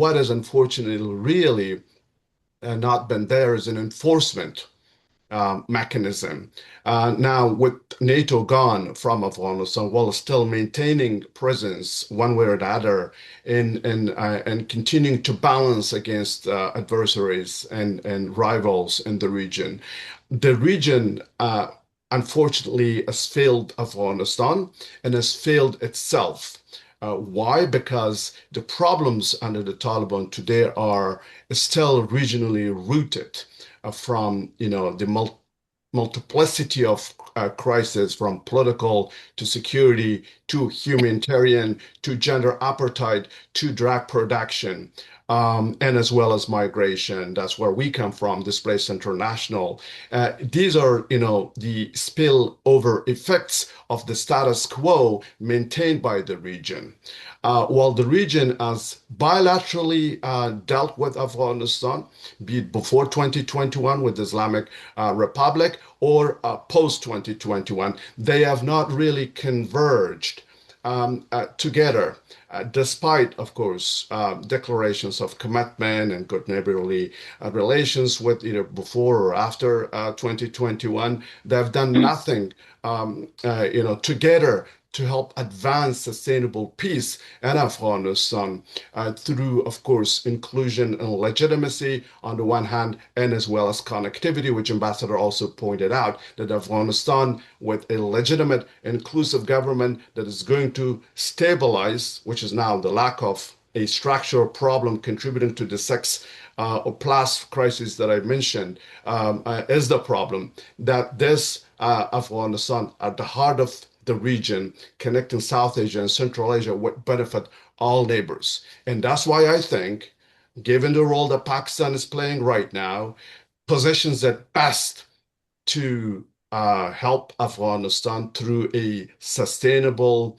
What has unfortunately really not been there is an enforcement mechanism. Now, with NATO gone from Afghanistan, while still maintaining presence one way or the other and continuing to balance against adversaries and rivals in the region unfortunately has failed Afghanistan and has failed itself. Why? Because the problems under the Taliban today are still regionally rooted from the multiplicity of crises, from political to security to humanitarian to gender apartheid to drug production, and as well as migration. That's where we come from, Displaced International. These are, the spillover effects of the status quo maintained by the region. While the region has bilaterally dealt with Afghanistan, be it before 2021 with the Islamic Republic or post 2021, they have not really converged together, despite, of course, declarations of commitment and good neighborly relations with either before or after 2021. They've done nothing, together to help advance sustainable peace in Afghanistan through, of course, inclusion and legitimacy on the one hand, and as well as connectivity, which Ambassador also pointed out, that Afghanistan, with a legitimate, inclusive government that is going to stabilize, which is now the lack of a structural problem contributing to the sex or class crisis that I mentioned, is the problem, that this Afghanistan at the heart of the region, connecting South Asia and Central Asia, would benefit all neighbors. And that's why I think, given the role that Pakistan is playing right now, positions it best to help Afghanistan through a sustainable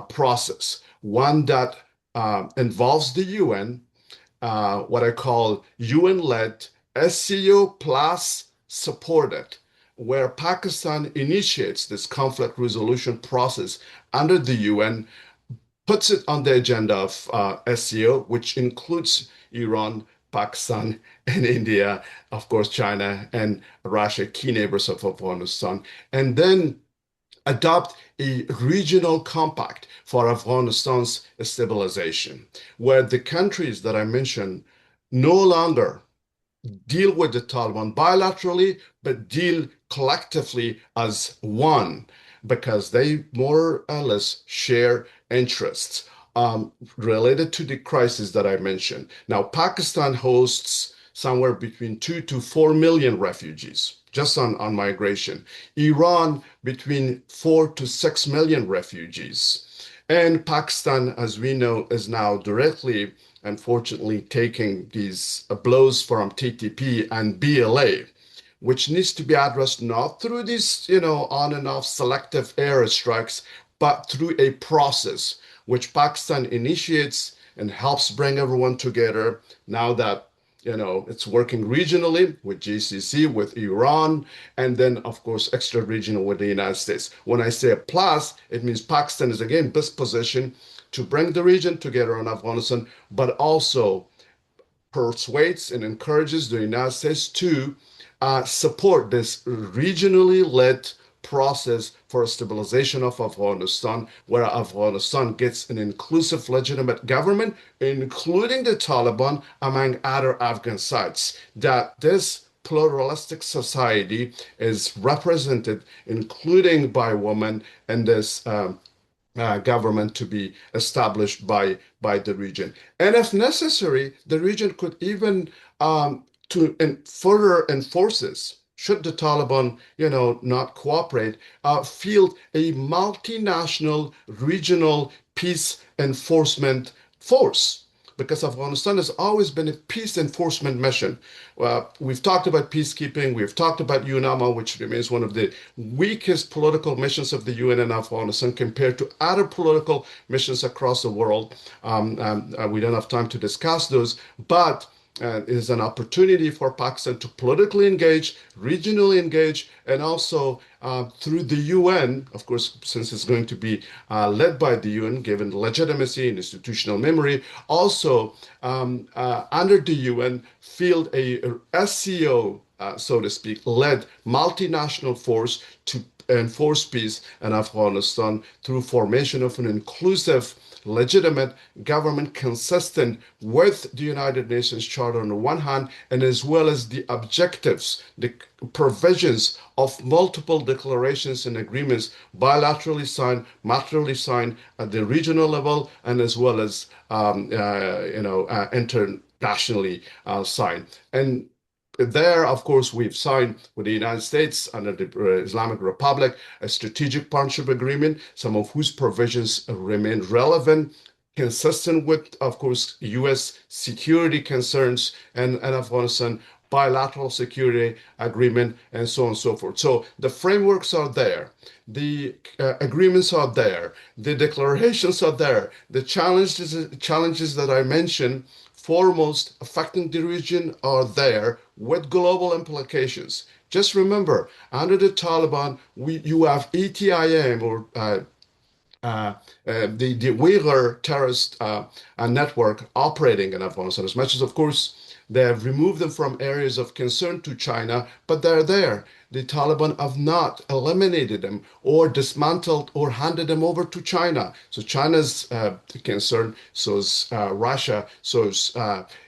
process, one that involves the UN, what I call UN-led, SCO plus supported, where Pakistan initiates this conflict resolution process under the UN, puts it on the agenda of SCO, which includes Iran, Pakistan, and India, of course, China and Russia, key neighbors of Afghanistan, and then adopt a regional compact for Afghanistan's stabilization, where the countries that I mentioned no longer deal with the Taliban bilaterally, but deal collectively as one, because they more or less share interests related to the crisis that I mentioned. Now, Pakistan hosts somewhere between 2 to 4 million refugees just on migration. Iran, between 4 to 6 million refugees. And Pakistan, as we know, is now directly, unfortunately, taking these blows from TTP and BLA, which needs to be addressed not through these, on and off selective airstrikes, but through a process which Pakistan initiates and helps bring everyone together now that it's working regionally with GCC, with Iran, and then, of course, extra regional with the United States. When I say a plus, it means Pakistan is again best positioned to bring the region together on Afghanistan, but also persuades and encourages the United States to support this regionally led process for stabilization of Afghanistan, where Afghanistan gets an inclusive, legitimate government, including the Taliban, among other Afghan sides. That this pluralistic society is represented, including by women, in this government to be established by the region. And if necessary, the region could even further enforce this. Should the Taliban, not cooperate, field a multinational regional peace enforcement force, because Afghanistan has always been a peace enforcement mission. We've talked about peacekeeping, we've talked about UNAMA, which remains one of the weakest political missions of the UN in Afghanistan compared to other political missions across the world. We don't have time to discuss those, but is an opportunity for Pakistan to politically engage, regionally engage, and also through the UN, of course, since it's going to be led by the UN, given legitimacy and institutional memory, also under the UN, field a SCO, so to speak, led multinational force to enforce peace in Afghanistan through formation of an inclusive, legitimate government consistent with the United Nations Charter on the one hand, and as well as the objectives, the provisions of multiple declarations and agreements bilaterally signed, multilaterally signed at the regional level, and as well as internationally signed. And there, of course, we've signed with the United States under the Islamic Republic a strategic partnership agreement, some of whose provisions remain relevant, consistent with, of course, U.S. security concerns and Afghanistan, bilateral security agreement, and so on and so forth. So the frameworks are there, the agreements are there, the declarations are there, the challenges that I mentioned foremost affecting the region are there with global implications. Just remember, under the Taliban, you have ETIM or the Uyghur terrorist network operating in Afghanistan. As much as, of course, they have removed them from areas of concern to China, but they're there. The Taliban have not eliminated them or dismantled or handed them over to China. So China's concerned, so is Russia, so is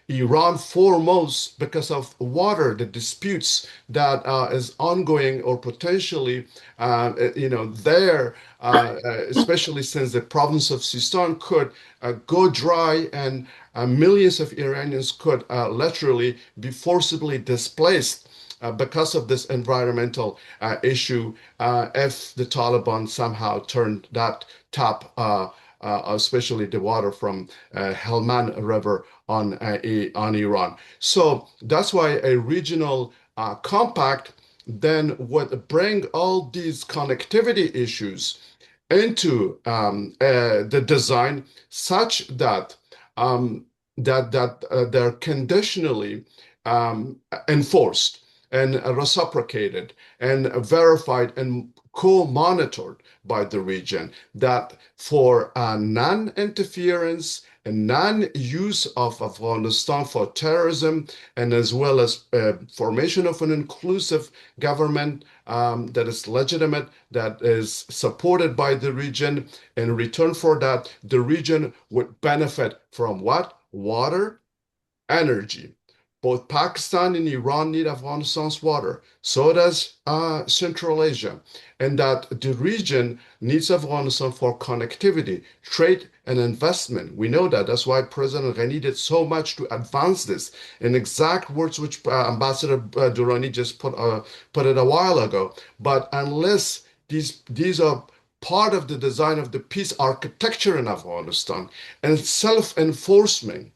Iran foremost because of water, the disputes that is ongoing or potentially, there, especially since the province of Sistan could go dry and millions of Iranians could literally be forcibly displaced because of this environmental issue if the Taliban somehow turned that tap, especially the water from Helmand River on Iran. So that's why a regional compact then would bring all these connectivity issues into the design such that they're conditionally enforced and reciprocated and verified and co-monitored by the region, that for non-interference and non-use of Afghanistan for terrorism, and as well as formation of an inclusive government that is legitimate, that is supported by the region. In return for that, the region would benefit from what? Water, energy. Both Pakistan and Iran need Afghanistan's water. So does Central Asia. And that the region needs Afghanistan for connectivity, trade, and investment. We know that. That's why President Ghani did so much to advance this. In exact words which Ambassador Durrani just put it a while ago. But unless these are part of the design of the peace architecture in Afghanistan and enforcing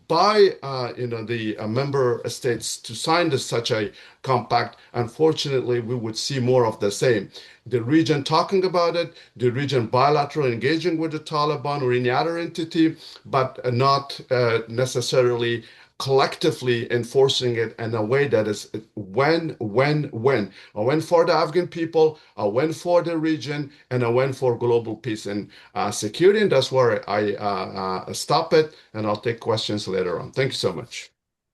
by the member states to sign such a compact, unfortunately, we would see more of the same. The region talking about it, the region bilaterally engaging with the Taliban or any other entity, but not necessarily collectively enforcing it in a way that is win. A win for the Afghan people, a win for the region, and a win for global peace and security. And that's where I stop it, and I'll take questions later on. Thank you so much.